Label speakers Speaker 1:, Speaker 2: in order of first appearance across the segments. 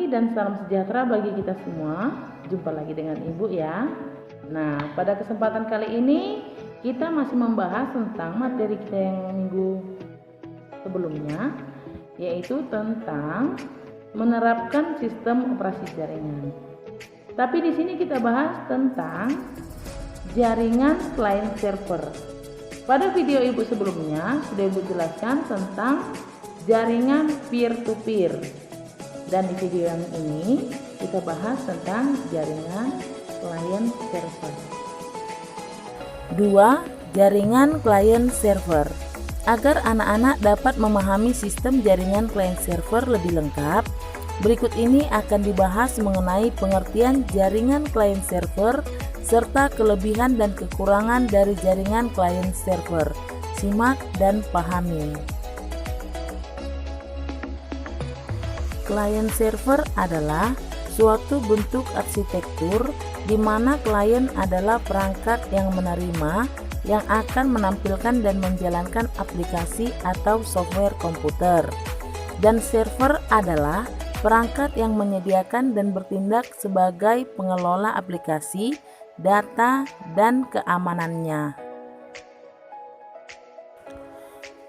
Speaker 1: pagi dan salam sejahtera bagi kita semua. Jumpa lagi dengan Ibu ya. Nah, pada kesempatan kali ini kita masih membahas tentang materi kita yang minggu sebelumnya, yaitu tentang menerapkan sistem operasi jaringan. Tapi di sini kita bahas tentang jaringan client server. Pada video Ibu sebelumnya sudah Ibu jelaskan tentang jaringan peer-to-peer. Dan di video yang ini kita bahas tentang jaringan client server. 2. Jaringan client server. Agar anak-anak dapat memahami sistem jaringan client server lebih lengkap, berikut ini akan dibahas mengenai pengertian jaringan client server serta kelebihan dan kekurangan dari jaringan client server. Simak dan pahami. Client server adalah suatu bentuk arsitektur di mana klien adalah perangkat yang menerima, yang akan menampilkan dan menjalankan aplikasi atau software komputer. Dan server adalah perangkat yang menyediakan dan bertindak sebagai pengelola aplikasi, data, dan keamanannya.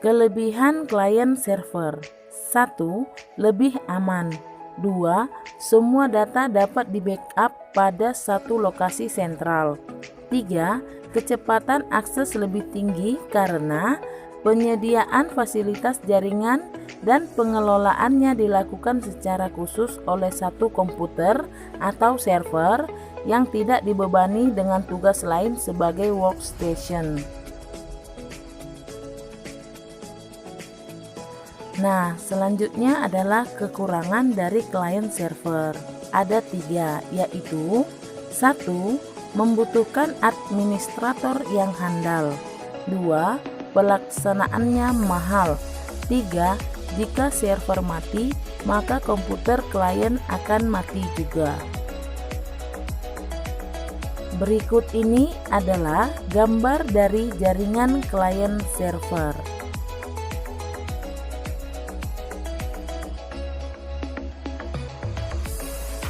Speaker 1: Kelebihan client server: 1. Lebih aman. 2. Semua data dapat di-backup pada satu lokasi sentral. 3. Kecepatan akses lebih tinggi karena penyediaan fasilitas jaringan dan pengelolaannya dilakukan secara khusus oleh satu komputer atau server yang tidak dibebani dengan tugas lain sebagai workstation. Nah, selanjutnya adalah kekurangan dari client server. Ada 3, yaitu 1. Membutuhkan administrator yang handal. 2. Pelaksanaannya mahal. 3. Jika server mati, maka komputer klien akan mati juga. Berikut ini adalah gambar dari jaringan client server.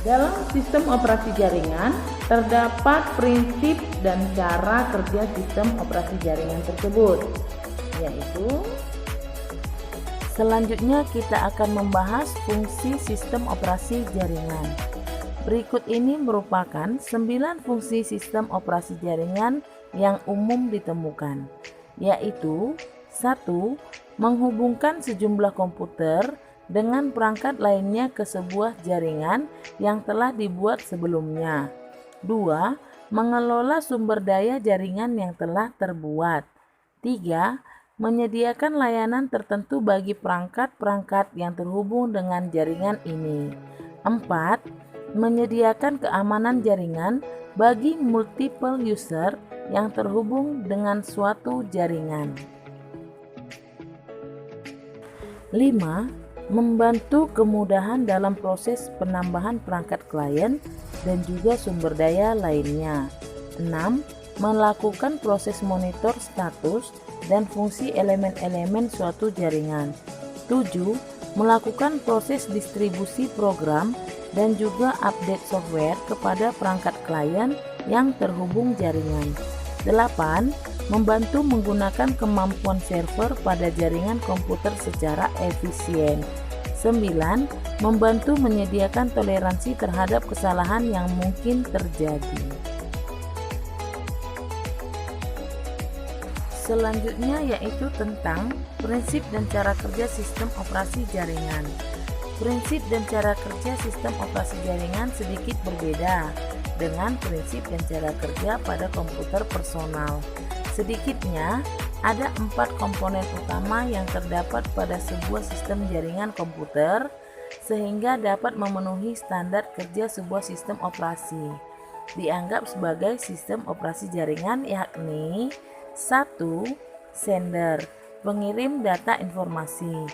Speaker 1: Dalam sistem operasi jaringan, terdapat prinsip dan cara kerja sistem operasi jaringan tersebut, yaitu selanjutnya kita akan membahas fungsi sistem operasi jaringan. Berikut ini merupakan 9 fungsi sistem operasi jaringan yang umum ditemukan, yaitu 1. Menghubungkan sejumlah komputer dengan perangkat lainnya ke sebuah jaringan yang telah dibuat sebelumnya. 2. Mengelola sumber daya jaringan yang telah terbuat. 3. Menyediakan layanan tertentu bagi perangkat-perangkat yang terhubung dengan jaringan ini. 4. Menyediakan keamanan jaringan bagi multiple user yang terhubung dengan suatu jaringan. 5. Membantu kemudahan dalam proses penambahan perangkat klien dan juga sumber daya lainnya. 6. Melakukan proses monitor status dan fungsi elemen-elemen suatu jaringan. 7. Melakukan proses distribusi program dan juga update software kepada perangkat klien yang terhubung jaringan. 8. Membantu menggunakan kemampuan server pada jaringan komputer secara efisien. 9. Membantu menyediakan toleransi terhadap kesalahan yang mungkin terjadi. Selanjutnya yaitu tentang prinsip dan cara kerja sistem operasi jaringan. Prinsip dan cara kerja sistem operasi jaringan sedikit berbeda dengan prinsip dan cara kerja pada komputer personal. Sedikitnya ada 4 komponen utama yang terdapat pada sebuah sistem jaringan komputer sehingga dapat memenuhi standar kerja sebuah sistem operasi. Dianggap sebagai sistem operasi jaringan yakni 1. Sender, pengirim data informasi.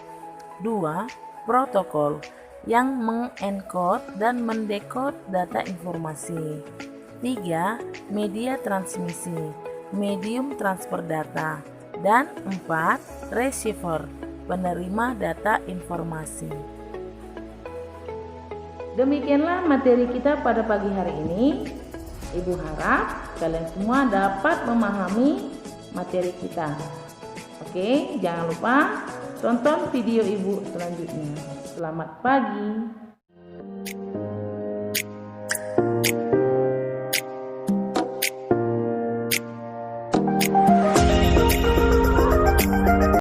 Speaker 1: 2. Protokol, yang mengencode dan mendekode data informasi. 3. Media transmisi, medium transfer data. Dan 4. Receiver, penerima data informasi. Demikianlah materi kita pada pagi hari ini. Ibu harap kalian semua dapat memahami materi kita. Oke, jangan lupa tonton video Ibu selanjutnya. Selamat pagi.